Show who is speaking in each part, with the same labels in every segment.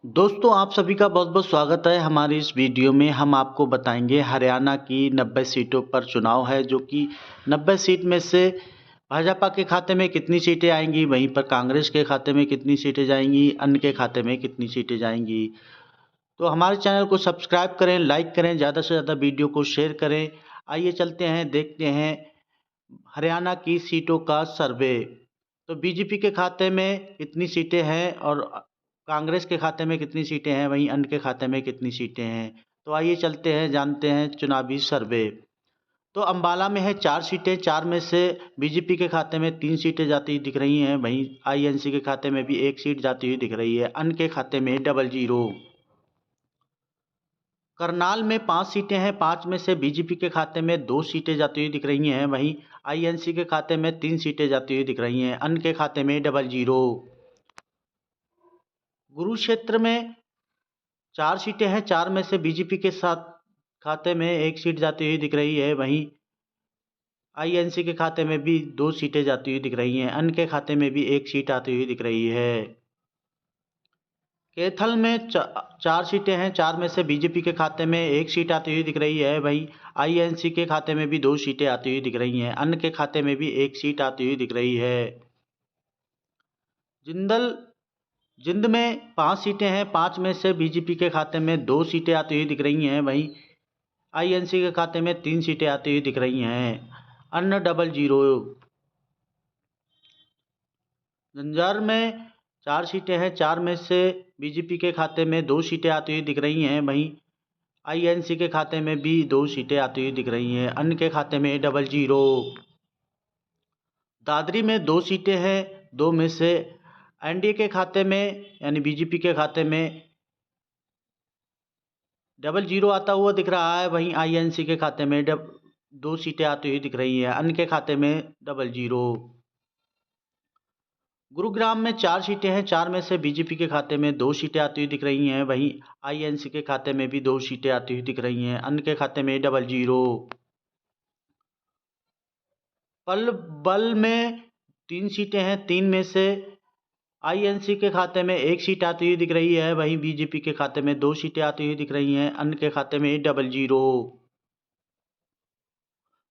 Speaker 1: दोस्तों आप सभी का बहुत-बहुत स्वागत है हमारी इस वीडियो में। हम आपको बताएंगे हरियाणा की 90 सीटों पर चुनाव है, जो कि 90 सीट में से भाजपा के खाते में कितनी सीटें आएंगी, वहीं पर कांग्रेस के खाते में कितनी सीटें जाएंगी, अन्य के खाते में कितनी सीटें जाएंगी। तो हमारे चैनल को सब्सक्राइब करें, लाइक करें, ज़्यादा से ज़्यादा वीडियो को शेयर करें। आइए चलते हैं, देखते हैं हरियाणा की सीटों का सर्वे। तो बीजेपी के खाते में कितनी सीटें हैं और कांग्रेस के खाते में कितनी सीटें हैं, वहीं अन्य के खाते में कितनी सीटें हैं। तो आइए चलते हैं, जानते हैं चुनावी सर्वे। तो अंबाला में है 4 सीटें, 4 में से बीजेपी के खाते में 3 सीटें जाती हुई दिख रही हैं, वहीं आईएनसी के खाते में भी 1 सीट जाती हुई दिख रही है, अन्य के खाते में 00। करनाल में 5 सीटें हैं, 5 में से बीजेपी के खाते में 2 सीटें जाती हुई दिख रही हैं, वहीं आईएनसी के खाते में 3 सीटें जाती हुई दिख रही हैं, अन्य के खाते में 00। कुरुक्षेत्र में 4 सीटें हैं, 4 में से बीजेपी के साथ खाते में 1 सीट जाती हुई दिख रही है, वहीं आईएनसी के खाते में भी 2 सीटें जाती हुई दिख रही हैं, अन्य के खाते में भी 1 सीट आती हुई दिख रही है। कैथल में 4 सीटें हैं, 4 में से बीजेपी के खाते में 1 सीट आती हुई दिख रही है, वहीं आईएनसी के खाते में भी 2 सीटें आती हुई दिख रही हैं, अन्य के खाते में भी 1 सीट आती हुई दिख रही है। जिंद में 5 सीटें हैं, 5 में से बीजेपी के खाते में 2 सीटें आती हुई दिख रही हैं, वहीं आईएनसी के खाते में 3 सीटें आती हुई दिख रही हैं, अन्य 00। झंझार में 4 सीटें हैं, 4 में से बीजेपी के खाते में 2 सीटें आती हुई दिख रही हैं, वहीं आईएनसी के खाते में भी 2 सीटें आती हुई दिख रही हैं, अन्य के खाते में 00। दादरी में 2 सीटें हैं, 2 में से एनडीए के खाते में यानी बीजेपी के खाते में 00 आता हुआ दिख रहा है, वहीं आईएनसी के खाते में 2 सीटें आती हुई दिख रही हैं, अन्य के खाते में 00। गुरुग्राम में 4 सीटें हैं, 4 में से बीजेपी के खाते में 2 सीटें आती हुई दिख रही हैं, वहीं आईएनसी के खाते में भी 2 सीटें आती हुई दिख रही हैं, अन्य के खाते में 00। पलवल में 3 सीटें हैं, 3 में से आईएनसी के खाते में 1 सीट आती हुई दिख रही है, वहीं बीजेपी के खाते में 2 सीटें आती हुई दिख रही हैं, अन्य के खाते में 00।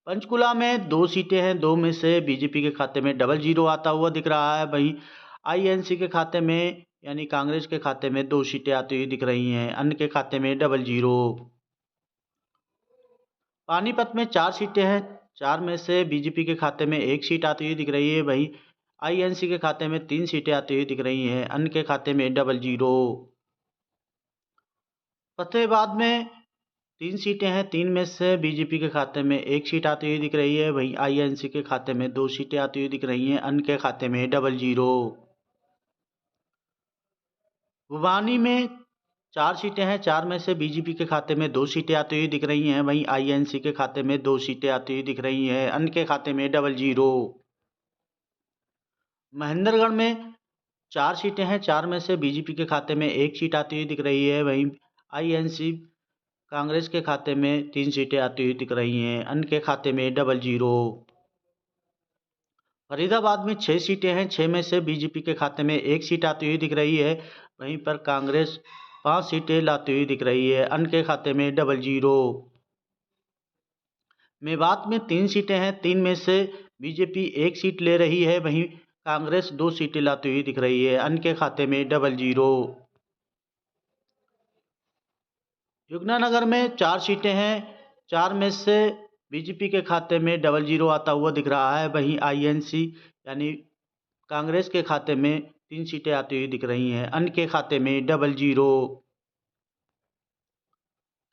Speaker 1: पंचकुला में 2 सीटें हैं, 2 में से बीजेपी के खाते में 00 आता हुआ दिख रहा है, वहीं आईएनसी के खाते में यानी कांग्रेस के खाते में 2 सीटें आती हुई दिख रही हैं, अन्य के खाते में 00। पानीपत में 4 सीटें हैं, 4 में से बीजेपी के खाते में 1 सीट आती हुई दिख रही है, वहीं आईएनसी के खाते में 3 सीटें आती हुई दिख रही हैं, अन्य के खाते में 00। फतेहाबाद में 3 सीटें हैं, 3 में से बीजेपी के खाते में 1 सीट आती हुई दिख रही है, वहीं आईएनसी के खाते में 2 सीटें आती हुई दिख रही हैं, अन्य के खाते में 00। भिवानी में 4 सीटें हैं, 4 में से बीजेपी के खाते में 2 सीटें आती हुई दिख रही हैं, वहीं आईएनसी के खाते में 2 सीटें आती हुई दिख रही हैं, अन्य के खाते में 00। महेंद्रगढ़ में 4 सीटें हैं, 4 में से बीजेपी के खाते में 1 सीट आती हुई दिख रही है, वहीं आईएनसी कांग्रेस के खाते में 3 सीटें आती हुई दिख रही हैं, अन्य के खाते में 00। फरीदाबाद में 6 सीटें हैं, 6 में से बीजेपी के खाते में 1 सीट आती हुई दिख रही है, वहीं पर कांग्रेस 5 सीटें लाती हुई दिख रही है, अन्य के खाते में 00। मेवात में 3 सीटें हैं, 3 में से बीजेपी 1 सीट ले रही है, वहीं कांग्रेस 2 सीटें लाती हुई दिख रही है, अन्य के खाते में 00। यमुनानगर में 4 सीटें हैं, 4 में से बीजेपी के खाते में 00 आता हुआ दिख रहा है, वहीं आईएनसी यानी कांग्रेस के खाते में 3 सीटें आती हुई दिख रही हैं, अन्य के खाते में 00।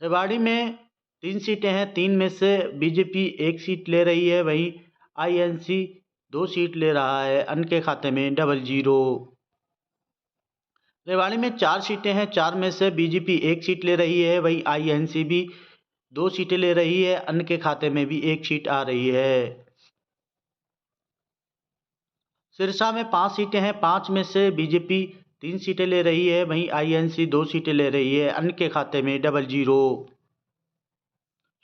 Speaker 1: रेवाड़ी में 3 सीटें हैं, 3 में से बीजेपी 1 सीट ले रही है, वहीं आईएनसी 2 सीट ले रहा है, अन्य के खाते में 00। रेवाड़ी में 4 सीटें हैं, 4 में से बीजेपी 1 सीट ले रही है, वहीं आईएनसी भी 2 सीटें ले रही है, अन्य के खाते में भी 1 सीट आ रही है। सिरसा में 5 सीटें हैं, 5 में से बीजेपी 3 सीटें ले रही है, वहीं आईएनसी 2 सीटें ले रही है, अन्य के खाते में 00।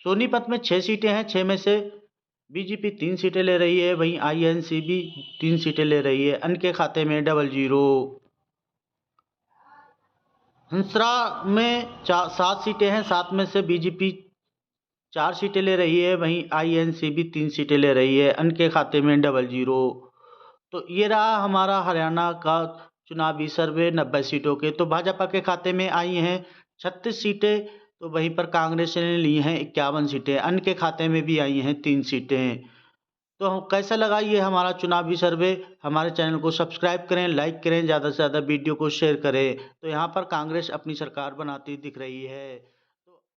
Speaker 1: सोनीपत में 6 सीटें हैं, 6 में से बीजेपी 3 सीटें ले रही है, वहीं आईएनसी भी 3 सीटें ले रही है, अन्य के खाते में 00। हंसरा में 7 सीटें हैं, 7 में से बीजेपी 4 सीटें ले रही है, वहीं आईएनसी भी 3 सीटें ले रही है, अन्य के खाते में 00। तो ये रहा हमारा हरियाणा का चुनावी सर्वे 90 सीटों के। तो भाजपा के खाते में आई हैं 36 सीटें, तो वहीं पर कांग्रेस ने ली हैं 51 सीटें, अन्य के खाते में भी आई हैं 3 सीटें। तो कैसा लगा ये हमारा चुनावी सर्वे? हमारे चैनल को सब्सक्राइब करें, लाइक करें, ज़्यादा से ज़्यादा वीडियो को शेयर करें। तो यहाँ पर कांग्रेस अपनी सरकार बनाती दिख रही है।